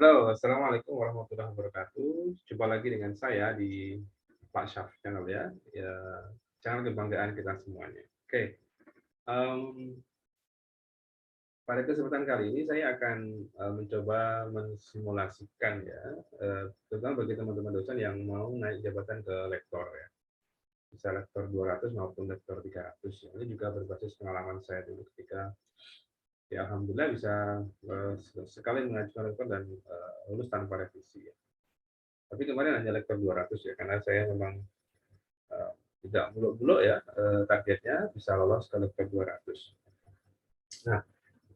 Halo, Assalamualaikum warahmatullahi wabarakatuh. Jumpa lagi dengan saya di Pak Syaf Channel ya, ya channel kebanggaan kita semuanya. Oke, em, pada kesempatan kali ini saya akan mencoba mensimulasikan ya, terutama bagi teman-teman dosen yang mau naik jabatan ke lektor ya, bisa lektor 200 maupun lektor 300. Ya. Ini juga berbasis pengalaman saya dulu ketika ya alhamdulillah bisa sekali mengajukan lektor dan lulus tanpa revisi ya. Tapi kemarin hanya lektor 200 ya, karena saya memang uh, tidak muluk-muluk ya, targetnya bisa lolos ke lektor 200. Nah,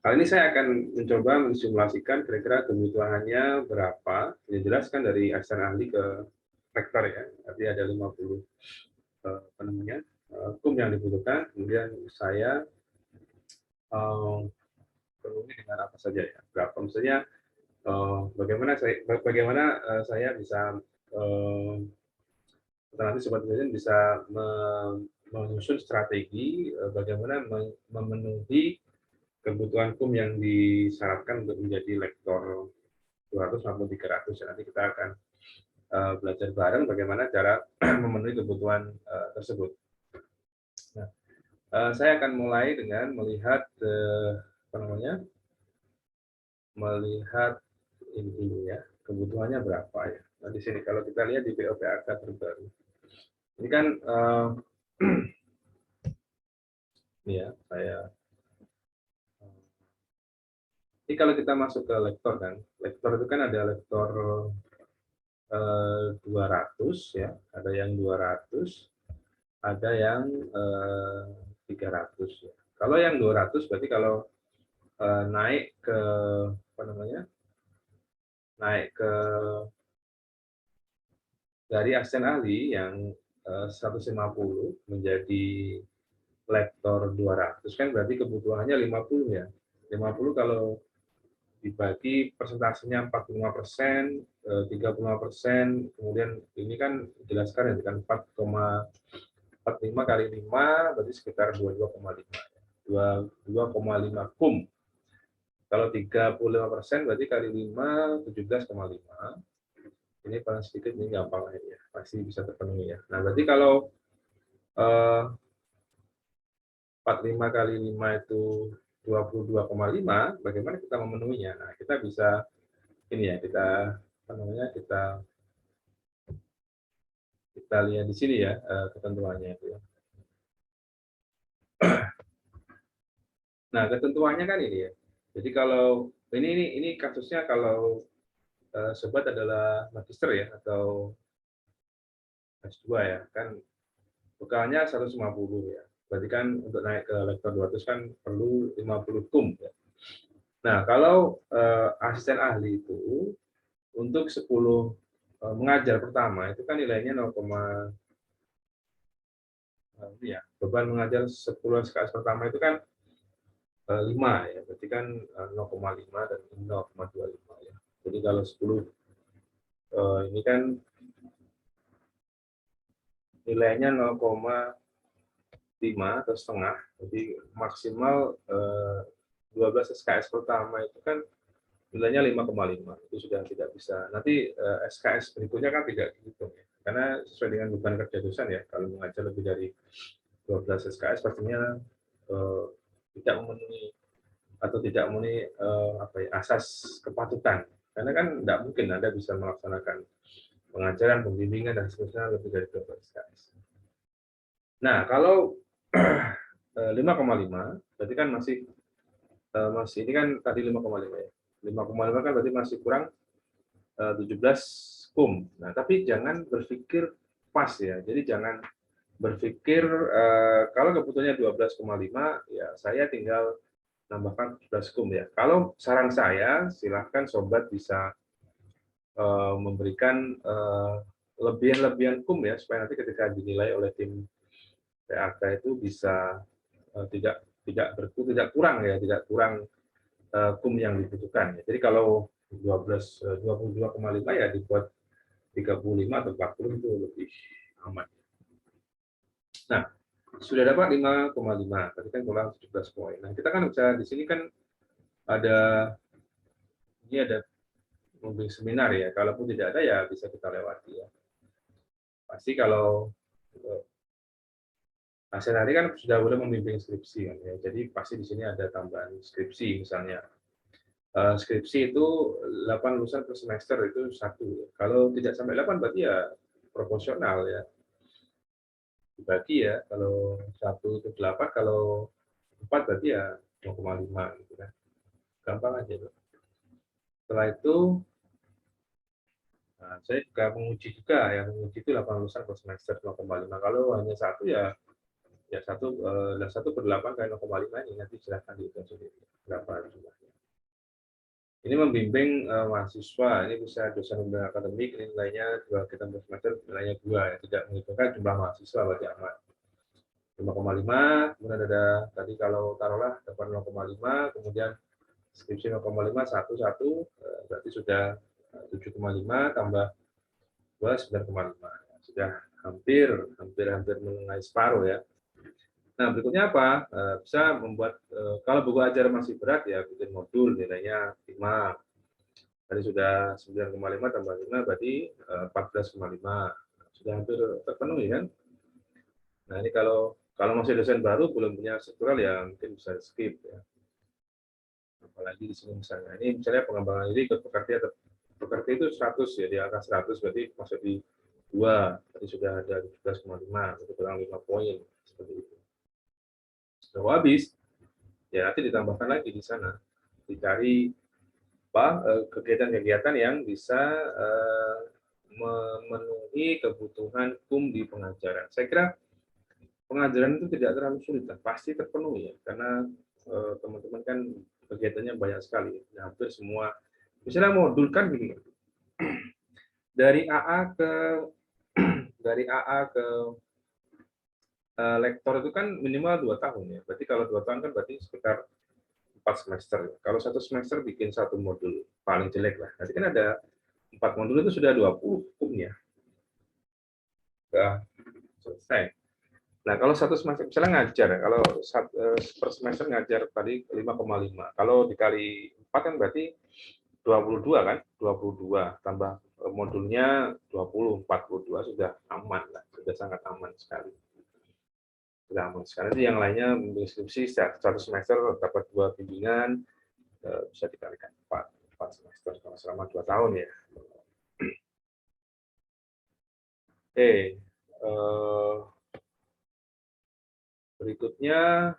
kali ini saya akan mencoba mensimulasikan kira-kira kebutuhannya berapa, dijelaskan dari asisten ahli ke rektor ya, arti ada 50 apa namanya, kum yang dibutuhkan, kemudian saya penuhi dengan apa saja ya, berapa misalnya, bagaimana saya bisa nanti sobat dosen bisa menyusun strategi bagaimana memenuhi kebutuhan kum yang disyaratkan untuk menjadi lektor 200 maupun 300. Nanti kita akan belajar bareng bagaimana cara memenuhi kebutuhan tersebut. Nah, saya akan mulai dengan melihat apa namanya, melihat ini dulu ya, kebutuhannya berapa ya. Nah, di sini kalau kita lihat di POPAK terbaru, ini kan ini ya, saya ini kalau kita masuk ke lektor kan, lektor itu kan ada lektor 200 ya, ada yang 200, ada yang 300 ya. Kalau yang 200 berarti kalau naik ke apa namanya? Naik ke dari asisten ahli yang 150 menjadi lektor 200 kan berarti kebutuhannya 50 ya. 50 kalau dibagi persentasenya 45%, 35%, kemudian ini kan dijelaskan ya kan 4,45 kali 5 berarti sekitar 22,5 22,5 kum. Kalau 35% berarti kali 5 17,5. Ini paling sedikit, ini gampang ya, pasti bisa terpenuhi ya. Nah, berarti kalau 45 kali 5 itu 22,5, bagaimana kita memenuhinya? Nah, kita bisa ini ya, kita apa namanya, kita lihat di sini ya ketentuannya itu ya. Nah, ketentuannya kan ini ya. Jadi kalau ini kasusnya kalau sobat adalah magister ya atau S2 ya, kan bekalnya 150 ya. Berarti kan untuk naik ke lektor 200 kan perlu 50 kum ya. Nah, kalau asisten ahli itu untuk 10 mengajar pertama itu kan nilainya 0, ya, beban mengajar 10 SKS pertama itu kan 5 ya, berarti kan 0,5 dan 0,25 ya. Jadi kalau 10 ini kan nilainya 0,5 atau setengah, jadi maksimal 12 SKS pertama itu kan nilainya 5,5, itu sudah tidak bisa. Nanti SKS berikutnya kan tidak dihitung ya, karena sesuai dengan beban kerja dosen ya, kalau mengajar lebih dari 12 SKS pastinya tidak memenuhi atau tidak memenuhi apa ya, asas kepatutan. Karena kan tidak mungkin Anda bisa melaksanakan pengajaran, pembimbingan, dan seterusnya lebih dari 12 SKS. Nah, kalau 5,5, berarti kan masih ini kan tadi 5,5 ya. 5,5 kan berarti masih kurang 17 kum. Nah, tapi jangan berpikir pas ya. Jadi jangan berpikir kalau kebutuhannya 12,5 ya saya tinggal nambahkan 17 kum ya. Kalau saran saya silahkan sobat bisa memberikan lebihan-lebihan kum ya supaya nanti ketika dinilai oleh tim PAK itu bisa tidak kurang ya, tidak kurang kum yang dibutuhkan. Jadi kalau 22,5 ya dibuat 35 atau 40 itu lebih aman. Nah, sudah dapat 5,5, tadi kan kurang 17 poin. Nah, kita kan bisa di sini kan ada ini ada membimbing seminar ya. Kalaupun tidak ada ya bisa kita lewati ya. Pasti kalau sehari kan sudah boleh membimbing skripsi kan ya. Jadi pasti di sini ada tambahan skripsi misalnya. Skripsi itu 8 lulusan per semester itu 1. Kalau tidak sampai 8 berarti ya proporsional ya. Dibagi ya, kalau 1 itu 8, kalau 4 berarti ya 0,5 gitu kan. Gampang aja tuh. Setelah itu saya juga menguji juga ya, menguji itu 8 lulusan per semester 0,5. Kalau hanya 1 ya 1/8 kali 0,5 ini nanti silahkan dihitung sendiri berapa jumlahnya. Ini membimbing mahasiswa, ini bisa dosen pembimbing akademik, ini nilainya 2 kita semester nilainya 2 ya, tidak menghitungkan jumlah mahasiswa berarti aman. 5,5, kemudian ada tadi kalau taruhlah dapat 0,5, kemudian skripsi 0,5, 1, berarti sudah 7,5 tambah 2, 9,5. Sudah hampir mengenai separuh ya. Nah, berikutnya apa? Bisa membuat, kalau buku ajar masih berat ya, bikin modul nilainya 5. Tadi sudah 9,5 tambah 5 berarti 14,5. Sudah hampir terpenuhi kan? Nah, ini kalau masih dosen baru belum punya struktural ya mungkin bisa skip ya. Apalagi di sini misalnya, ini misalnya pengembangan diri ikut pekerja itu 100 ya, di angka 100 berarti masuk di 2, tadi sudah ada 17,5, itu kurang 5 poin seperti itu. Kalau habis, ya nanti ditambahkan lagi di sana, dicari kegiatan-kegiatan yang bisa memenuhi kebutuhan di pengajaran. Saya kira pengajaran itu tidak terlalu sulit, pasti terpenuhi ya, karena teman-teman kan kegiatannya banyak sekali, ya, hampir semua. Misalnya modul kan begini, dari AA ke lektor itu kan minimal 2 tahun ya. Berarti kalau 2 tahun kan berarti sekitar 4 semester. Kalau 1 semester bikin 1 modul, paling jelek lah. Nanti kan ada 4 modul itu sudah 20 hukumnya. Sudah selesai. Nah, kalau 1 semester, misalnya ngajar, kalau per semester ngajar tadi 5,5. Kalau dikali 4 kan berarti 22 kan? 22 tambah modulnya 20, 42 sudah aman lah. Sudah sangat aman sekali. Sudah aman sekali. Jadi yang lainnya skripsi 1 semester dapat 2 bimbingan, bisa dikalikan 4 semester selama 2 tahun ya. Oke, berikutnya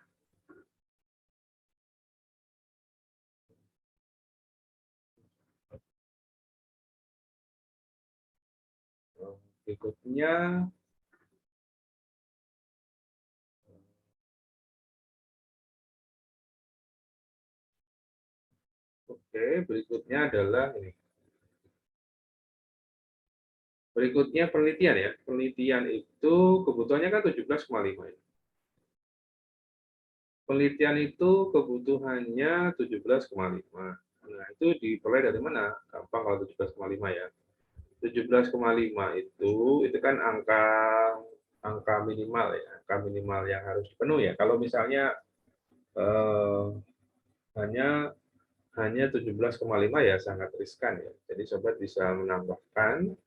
berikutnya adalah ini. Berikutnya penelitian ya. Penelitian itu kebutuhannya kan 17,5 ya. Penelitian itu kebutuhannya 17,5. Nah, itu diperoleh dari mana? Gampang kalau 17,5 ya. 17,5 itu kan angka minimal ya, angka minimal yang harus dipenuhi ya. Kalau misalnya hanya 17,5 ya sangat riskan ya. Jadi sobat bisa menambahkan.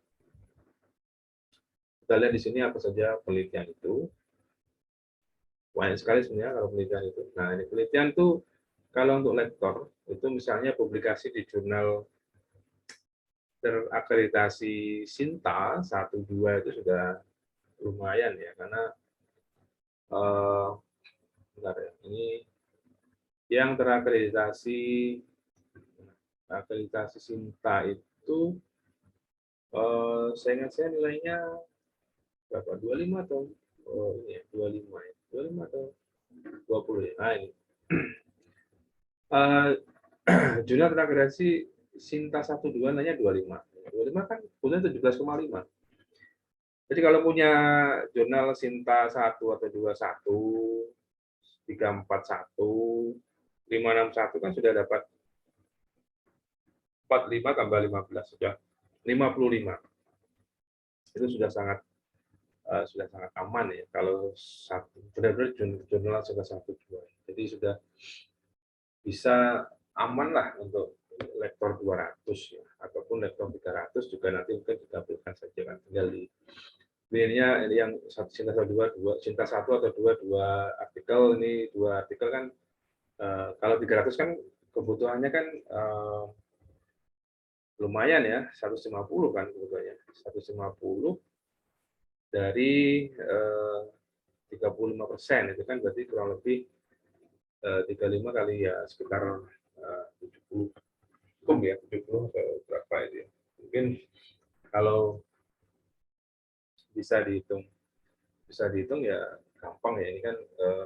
Kita lihat di sini apa saja penelitian itu. Banyak sekali sebenarnya kalau penelitian itu. Nah, ini penelitian itu kalau untuk lektor itu misalnya publikasi di jurnal terakreditasi SINTA 1-2 itu sudah lumayan ya, karena bentar ya, ini yang terakreditasi SINTA itu saya ingat saya nilainya berapa? 25 atau ini ya, 25 ya. 25 atau 20 ya. Nah, ini. Jurnal terakreditasi SINTA 1-2 nilainya 25. 25 kan punya 17,5. Jadi kalau punya jurnal SINTA 1 atau 21, 341, 561 kan sudah dapat 45 tambah 15 sudah 55. Itu sudah sangat aman ya kalau benar-benar jurnal sudah 1-2. Jadi sudah bisa aman lah untuk lektor 200 ya, ataupun lektor 300 juga nanti mungkin ditampilkan saja kan, tinggal di pilihnya ini yang Sinta 1 atau 2 artikel, ini 2 artikel kan kalau 300 kan kebutuhannya kan lumayan ya, 150 kan kebutuhannya, 150 dari 35% itu kan berarti kurang lebih 35 kali ya sekitar 70 ya, 70 atau berapa itu ya. Mungkin kalau bisa dihitung ya gampang ya, ini kan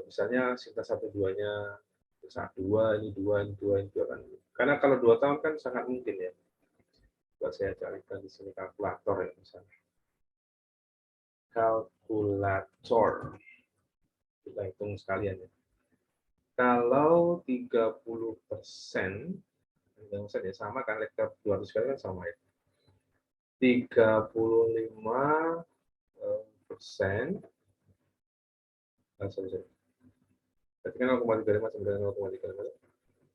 misalnya Sinta 1-2-nya 2, ini 2, ini 2, ini 2 kan. Karena kalau 2 tahun kan sangat mungkin ya. Buat saya carikan di sini kalkulator ya misalnya. Kalkulator. Kita hitung sekalian ya. Kalau 30%, ya sama kan, lektor 200 kali kan sama ya. 35%, sorry. Berarti kan 0,35 sama dengan 0,35.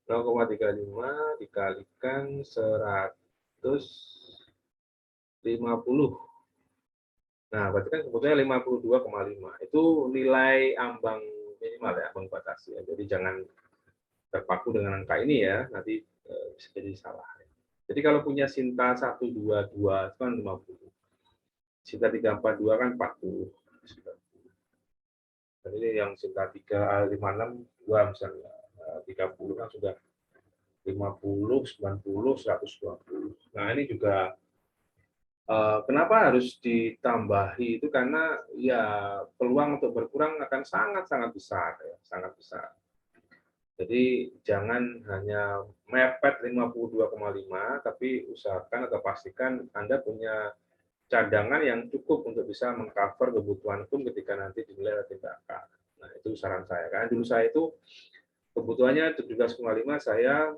0,35 dikalikan 150. Nah, berarti kan sebetulnya 52,5. Itu nilai ambang minimal ya, ambang batas ya. Jadi jangan terpaku dengan angka ini ya, nanti bisa jadi salah. Jadi kalau punya Sinta 122 itu kan 50. Sinta 342 kan 40. Dan ini yang Sinta 356 2 misalnya 30 kan sudah 50, 90, 120. Nah, ini juga kenapa harus ditambahi itu karena ya peluang untuk berkurang akan sangat-sangat besar ya, sangat besar. Jadi jangan hanya mepet 52,5, tapi usahakan atau pastikan Anda punya cadangan yang cukup untuk bisa mengcover kebutuhan pun ketika nanti dinilai tindakan. Nah, itu saran saya. Karena dulu saya itu kebutuhannya 17,5, saya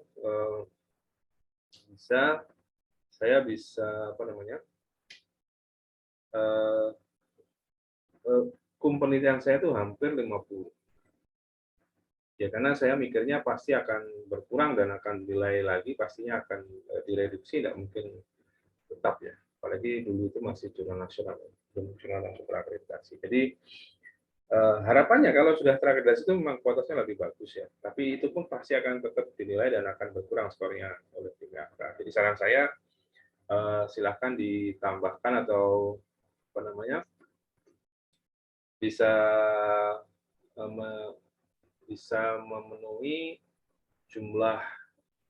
bisa apa namanya? Penelitian saya itu hampir 50. Ya, karena saya mikirnya pasti akan berkurang dan akan dinilai lagi, pastinya akan direduksi, tidak mungkin tetap ya. Apalagi dulu itu masih jurnal nasional, belum jurnal yang terakreditasi. Jadi harapannya kalau sudah terakreditasi itu memang kualitasnya lebih bagus ya. Tapi itu pun pasti akan tetap dinilai dan akan berkurang skornya oleh tim IAKA. Jadi saran saya silahkan ditambahkan atau apa namanya bisa memenuhi jumlah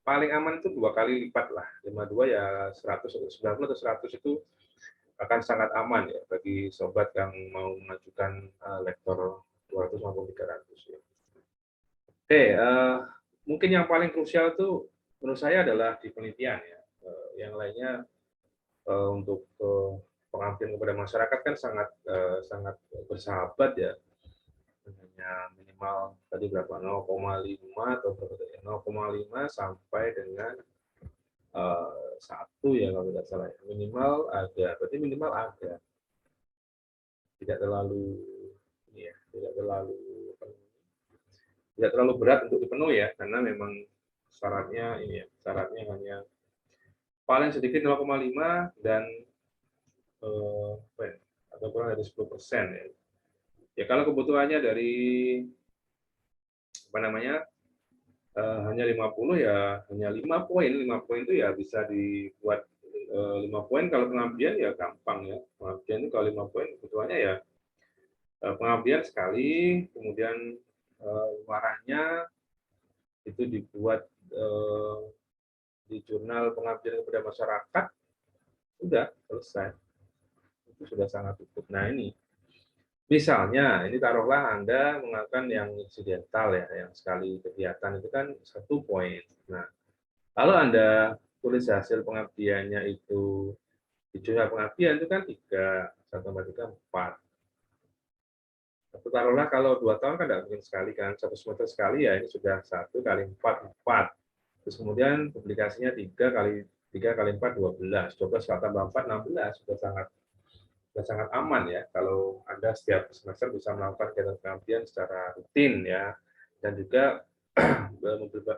paling aman itu 2 kali lipat lah. 52 ya 100 atau 90 atau 100 itu akan sangat aman ya bagi sobat yang mau mengajukan lektor 200 maupun 300 ya. Oke, mungkin yang paling krusial itu menurut saya adalah di penelitian ya. Yang lainnya untuk pengabdian kepada masyarakat kan sangat bersahabat ya. Hanya minimal tadi berapa, 0,5 atau berapa ya, 0,5 sampai dengan 1 ya kalau tidak salah, minimal ada, berarti minimal ada, tidak terlalu ini ya, tidak terlalu berat untuk dipenuhi ya, karena memang syaratnya ini ya, syaratnya hanya paling sedikit 0,5 dan atau kurang dari 10% ya. Ya kalau kebutuhannya dari apa namanya hanya 50 ya, hanya 5 poin. 5 poin itu ya bisa dibuat 5 poin. Kalau pengabdian ya gampang ya. Pengabdian itu kalau 5 poin kebutuhannya ya pengabdian sekali, kemudian warnanya itu dibuat di jurnal pengabdian kepada masyarakat, sudah selesai. Itu sudah sangat cukup. Nah ini, misalnya, ini taruhlah Anda melakukan yang insidental ya, yang sekali kegiatan itu kan 1 poin. Nah, kalau Anda tulis hasil pengabdiannya itu di jurnal pengabdian itu kan 3, 1 tambah 3, 4. Tapi taruhlah kalau 2 tahun kan tidak mungkin sekali kan, 1 semester sekali ya ini sudah 1 kali 4, 4. Terus kemudian publikasinya 3 kali 4, 12. 12 tambah 4, 16. Sudah sangat aman ya kalau Anda setiap semester bisa melakukan kegiatan pengabdian secara rutin ya. Dan juga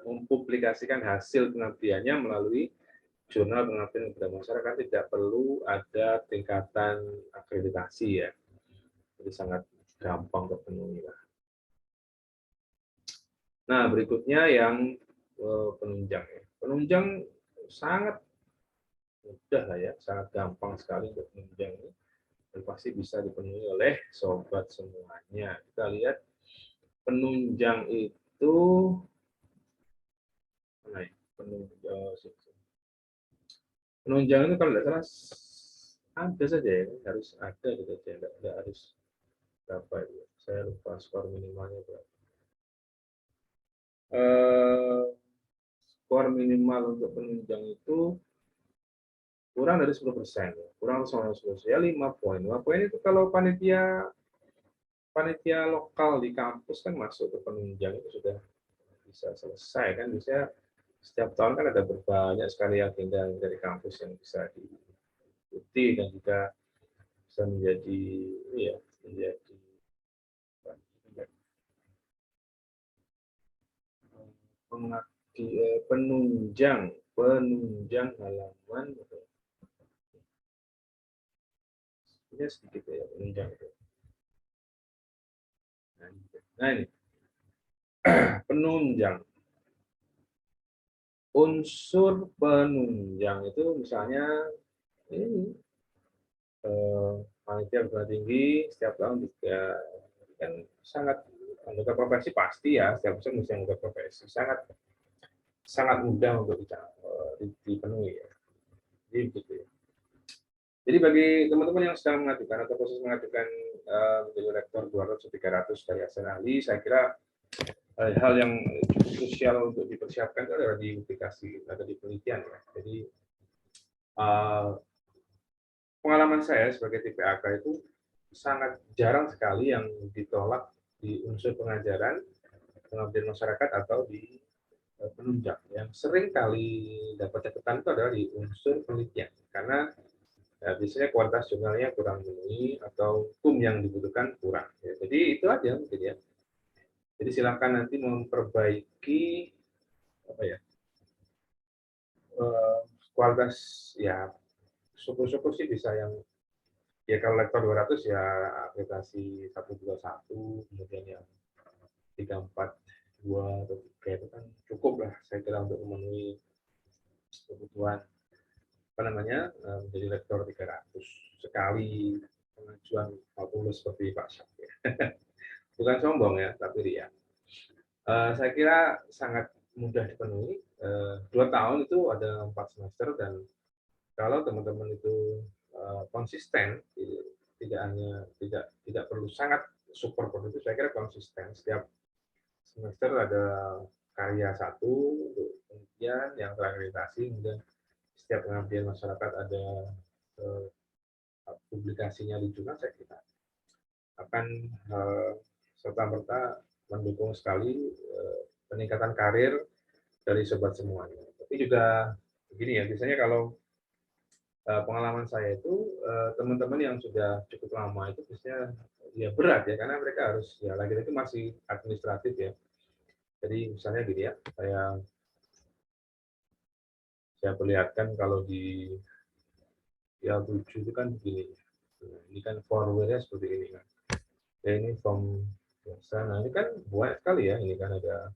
mempublikasikan hasil pengabdiannya melalui jurnal pengabdian kepada masyarakat, tidak perlu ada tingkatan akreditasi ya. Jadi sangat gampang terpenuhi lah. Nah, berikutnya yang penunjang ya. Penunjang sangat mudah lah ya, sangat gampang sekali untuk penunjang ini. Dan pasti bisa dipenuhi oleh sobat semuanya. Kita lihat penunjang itu mana ya? Penunjang itu kalau tidak salah ada saja ya, harus ada gitu saja, tidak harus berapa itu. Saya lupa skor minimalnya berapa. Skor minimal untuk penunjang itu kurang dari 10%, kurang dari 10%, ya 5 poin. 5 poin itu kalau panitia lokal di kampus kan masuk ke penunjang itu sudah bisa selesai kan, bisa setiap tahun kan ada banyak sekali agenda dari kampus yang bisa diikuti dan juga bisa menjadi ya menjadi penunjang halaman ini sedikit ya penunjang itu. Nah ini penunjang, unsur penunjang itu misalnya ini panitia perguruan tinggi setiap tahun juga kan sangat anggota profesi pasti ya, setiap unsur mesti anggota profesi, sangat mudah untuk dipenuhi ya. Jadi begitu ya. Jadi bagi teman-teman yang sedang mengajukan atau proses mengajukan menjadi rektor 200 300 dari ASN ahli, saya kira hal yang krusial untuk dipersiapkan itu adalah di publikasi atau di penelitian ya. Jadi pengalaman saya sebagai TPAK itu sangat jarang sekali yang ditolak di unsur pengajaran, pengabdian masyarakat atau di penunjang. Yang sering kali dapat catatan itu adalah di unsur penelitian, karena biasanya kualitas jurnalnya kurang memenuhi atau hukum yang dibutuhkan kurang. Ya, jadi itu aja mungkin ya. Jadi silakan nanti memperbaiki apa ya kualitas ya, syukur-syukur sih bisa yang ya kalau lektor 200 ya aplikasi 121, kemudian yang 342 atau 3 itu kan cukup lah saya kira untuk memenuhi kebutuhan apa namanya menjadi lektor 300 sekali pengajuan lulus seperti Pak Syaf ya. Bukan sombong ya, tapi ria. Saya kira sangat mudah dipenuhi. 2 tahun itu ada 4 semester dan kalau teman-teman itu konsisten, tidak perlu sangat super produktif, saya kira konsisten setiap semester ada karya satu untuk penelitian yang terakreditasi, kemudian setiap pengabdian masyarakat ada publikasinya di jurnal, saya kira akan serta-merta mendukung sekali peningkatan karir dari sobat semuanya. Tapi juga begini ya, biasanya kalau pengalaman saya itu teman-teman yang sudah cukup lama itu biasanya ya berat ya, karena mereka harus ya lagi-lagi masih administratif ya. Jadi misalnya gini ya, saya perlihatkan kalau di PL7 itu kan begini. Ini kan forwardnya seperti ini kan. Ya, ini form biasa. Nah ini kan banyak sekali ya. Ini kan ada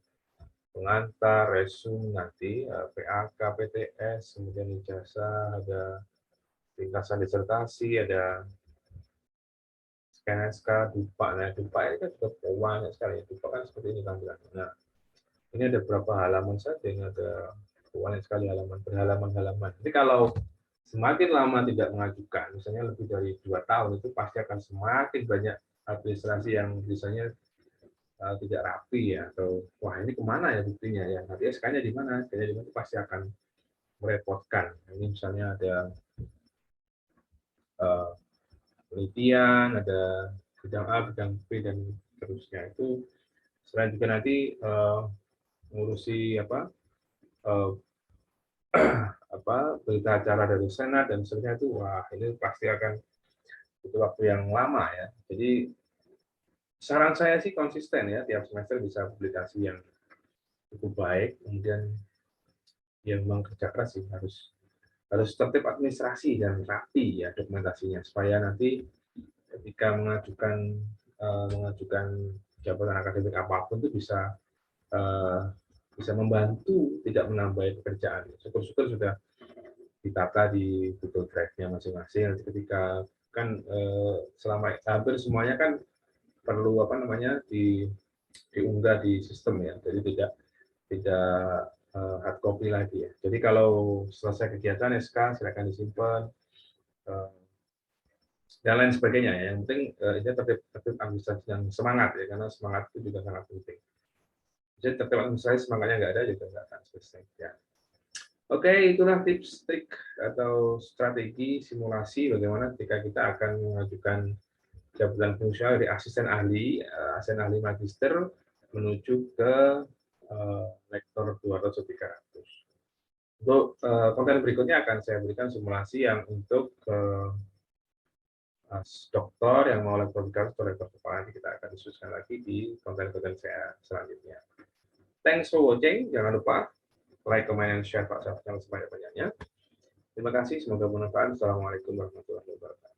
pengantar, resume nanti, PAK, PTS, kemudian ijazah, ada ringkasan disertasi, ada SKSK, DUPA. Nah, DUPA ini kan juga banyak sekali. DUPA kan seperti ini tampilannya. Nah, ini ada berapa halaman saja, ini ada banyak sekali halaman, berhalaman-halaman. Jadi kalau semakin lama tidak mengajukan, misalnya lebih dari 2 tahun, itu pasti akan semakin banyak administrasi yang biasanya tidak rapi ya, atau wah ini kemana ya buktinya ya, nanti SK-nya di mana, SK-nya di mana, pasti akan merepotkan. Ini misalnya ada penelitian, ada bidang A, bidang B, dan seterusnya. Itu selain juga nanti mengurusi berita acara dari Senat dan seterusnya, itu wah ini pasti akan butuh waktu yang lama ya. Jadi saran saya sih konsisten ya, tiap semester bisa publikasi yang cukup baik, kemudian ya memang kerja keras sih, harus tertib administrasi dan rapi ya dokumentasinya, supaya nanti ketika mengajukan jabatan akademik apapun itu eh, bisa membantu, tidak menambah pekerjaan. Syukur-syukur sudah ditata di Google Drive-nya masing-masing. Nanti ketika kan selama hampir semuanya kan perlu apa namanya diunggah di sistem ya, jadi tidak hard copy lagi ya. Jadi kalau selesai kegiatan SK silakan disimpan dan lain sebagainya ya. Yang penting ini tertib administrasi yang semangat ya, karena semangat itu juga sangat penting. Jadi tertib administrasi semangatnya nggak ada juga nggak akan selesai ya. Oke, itulah tips, trik, atau strategi simulasi bagaimana ketika kita akan mengajukan jabatan fungsional dari asisten ahli magister menuju ke lektor 200 atau 300. Untuk konten berikutnya akan saya berikan simulasi yang untuk doktor yang mau lektor 300 atau lektor kepala, nanti kita akan diskusikan lagi di konten-konten saya selanjutnya. Thanks for watching, jangan lupa like, comment, and share Pak Syaf sebanyak-banyaknya. Terima kasih, semoga bermanfaat. Assalamualaikum warahmatullahi wabarakatuh.